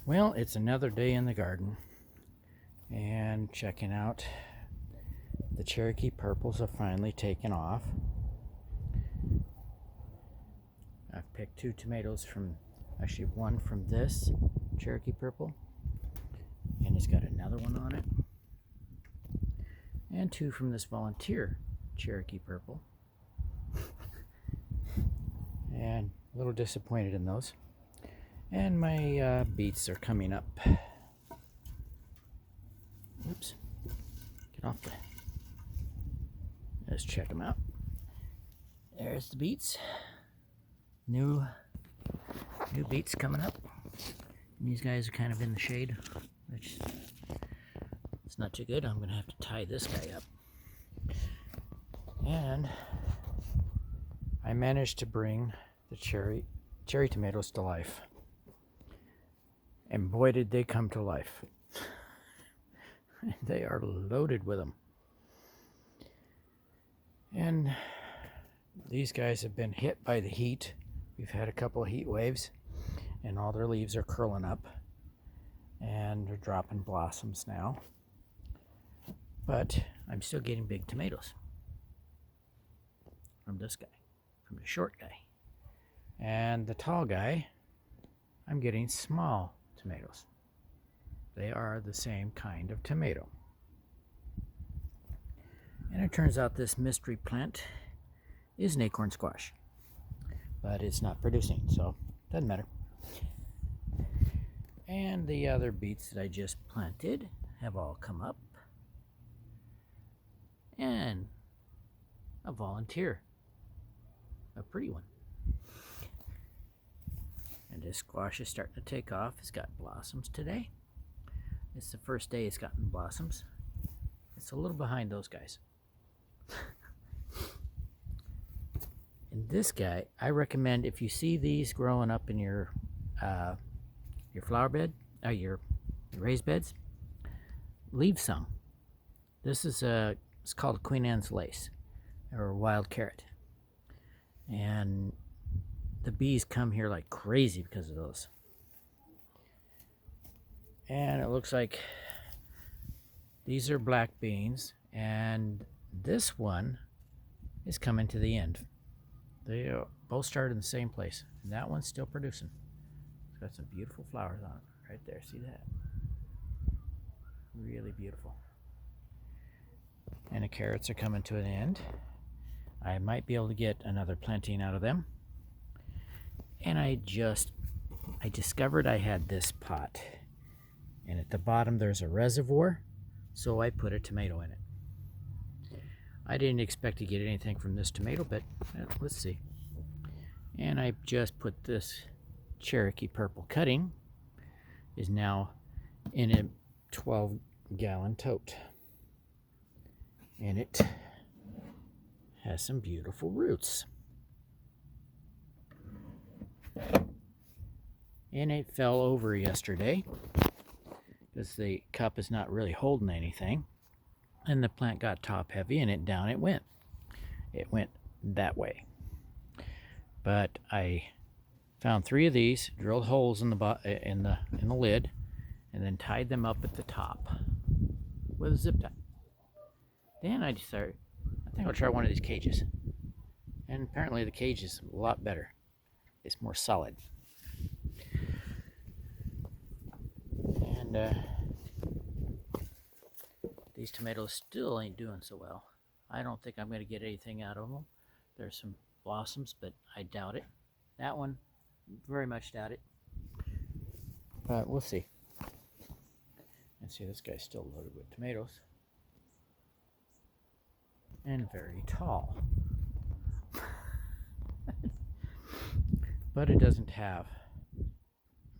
Well, it's another day in the garden and checking out the Cherokee purples have finally taken off. I've picked two tomatoes actually one from this Cherokee purple, and it's got another one on it, and two from this volunteer Cherokee purple. And a little disappointed in those. And my beets are coming up. Oops. Get off the... Let's check them out. There's the beets. New beets coming up. And these guys are kind of in the shade, which it's not too good. I'm going to have to tie this guy up. And I managed to bring the cherry tomatoes to life. And boy, did they come to life. They are loaded with them. And these guys have been hit by the heat. We've had a couple of heat waves, and all their leaves are curling up, and they're dropping blossoms now. But I'm still getting big tomatoes from this guy, from the short guy. And the tall guy, I'm getting small tomatoes. They are the same kind of tomato. And it turns out this mystery plant is an acorn squash, but it's not producing, so doesn't matter. And the other beets that I just planted have all come up. And a volunteer, a pretty one. And this squash is starting to take off. It's got blossoms today. It's the first day it's gotten blossoms. It's a little behind those guys. And this guy, I recommend if you see these growing up in your flower bed, your raised beds, leave some. This is it's called Queen Anne's lace, or wild carrot, and the bees come here like crazy because of those. And it looks like these are black beans, and this one is coming to the end. They both started in the same place, and that one's still producing. It's got some beautiful flowers on it right there. See that? Really beautiful. And the carrots are coming to an end. I might be able to get another planting out of them. And I discovered I had this pot, and at the bottom there's a reservoir, so I put a tomato in it. I didn't expect to get anything from this tomato, but let's see. And I just put this Cherokee purple cutting is now in a 12-gallon tote, and it has some beautiful roots. And it fell over yesterday because the cup is not really holding anything, and the plant got top heavy, and down it went. It went that way. But I found 3 of these, drilled holes in the lid, and then tied them up at the top with a zip tie. Then I decided, I think I'll try one of these cages. And apparently the cage is a lot better. It's more solid. And these tomatoes still ain't doing so well. I don't think I'm going to get anything out of them. There's some blossoms, but I doubt it. That one, very much doubt it. But we'll see. And see, this guy's still loaded with tomatoes. And very tall. But it doesn't have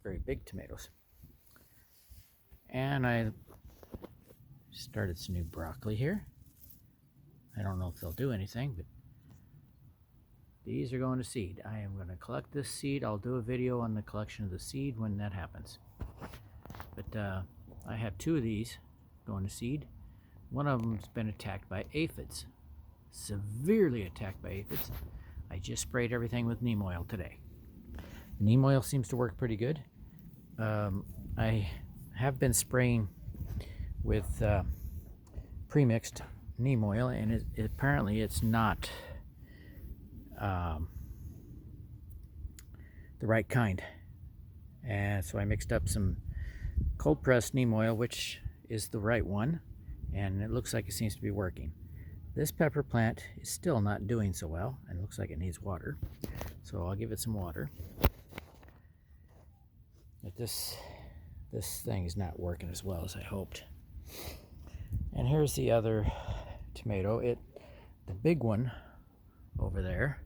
very big tomatoes. And I started some new broccoli here. I don't know if they'll do anything, but these are going to seed. I am going to collect this seed. I'll do a video on the collection of the seed when that happens. But I have 2 of these going to seed. One of them's been attacked by aphids, severely attacked by aphids. I just sprayed everything with neem oil today. Neem oil seems to work pretty good. I have been spraying with pre-mixed neem oil, and apparently it's not the right kind. And so I mixed up some cold pressed neem oil, which is the right one, and it looks like it seems to be working. This pepper plant is still not doing so well, and looks like it needs water, so I'll give it some water. But this thing is not working as well as I hoped. And here's the other tomato. The big one over there,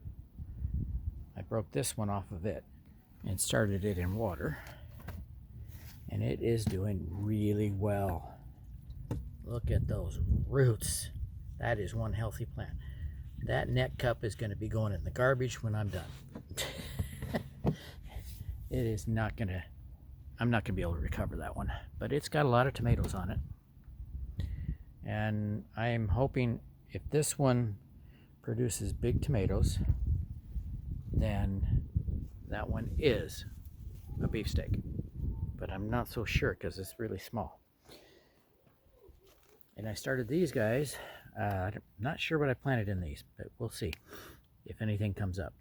I broke this one off of it and started it in water, and it is doing really well. Look at those roots. That is one healthy plant. That net cup is going to be going in the garbage when I'm done. It is not going to, I'm not going to be able to recover that one, but it's got a lot of tomatoes on it. And I'm hoping if this one produces big tomatoes, then that one is a beefsteak. But I'm not so sure because it's really small. And I started these guys. I'm not sure what I planted in these, but we'll see if anything comes up.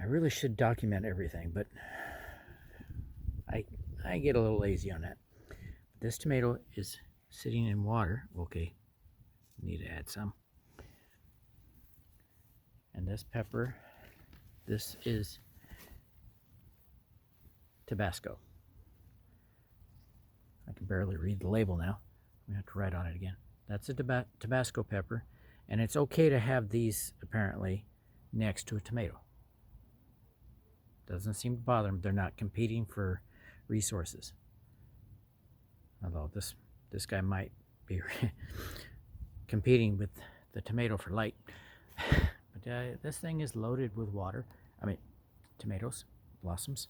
I really should document everything, but I get a little lazy on that. This tomato is sitting in water. Okay, need to add some. And this pepper, this is Tabasco. I can barely read the label now. We have to write on it again. That's a Tabasco pepper, and it's okay to have these apparently next to a tomato. Doesn't seem to bother them. They're not competing for resources. Although this guy might be competing with the tomato for light. But this thing is loaded with water. I mean, tomatoes, blossoms.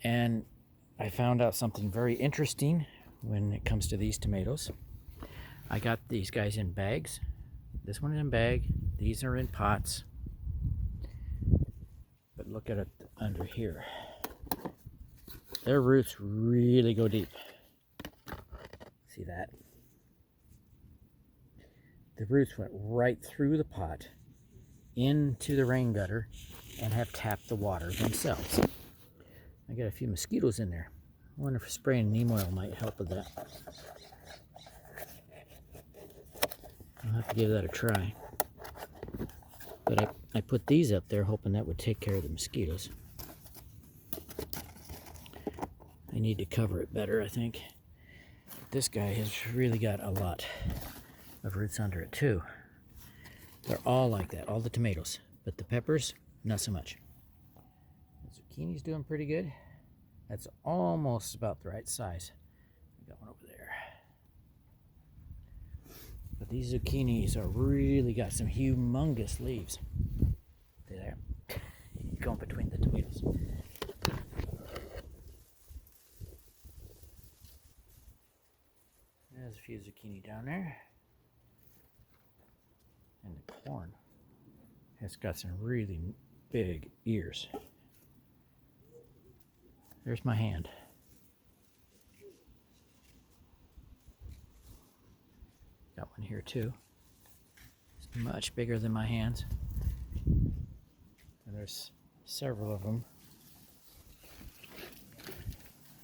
And I found out something very interesting when it comes to these tomatoes. I got these guys in bags. This one is in bag. These are in pots. But look at it under here. Their roots really go deep. See that? The roots went right through the pot into the rain gutter and have tapped the water themselves. I got a few mosquitoes in there. I wonder if spraying neem oil might help with that. I'll have to give that a try. But I put these up there hoping that would take care of the mosquitoes. I need to cover it better, I think. This guy has really got a lot of roots under it too. They're all like that, all the tomatoes. But the peppers, not so much. The zucchini's doing pretty good. That's almost about the right size. I got one over there. But these zucchinis are really got some humongous leaves. See there? Going between the tomatoes. There's a few zucchini down there. And the corn has got some really big ears. There's my hand. Got one here too. It's much bigger than my hands. And there's several of them.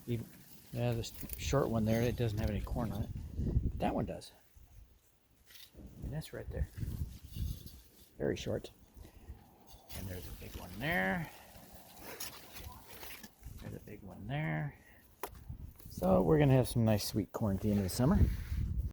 Even, yeah, the short one there, it doesn't have any corn on it. But that one does. And that's right there. Very short. And there's a big one there. There's a big one there. So we're going to have some nice sweet corn at the end of the summer.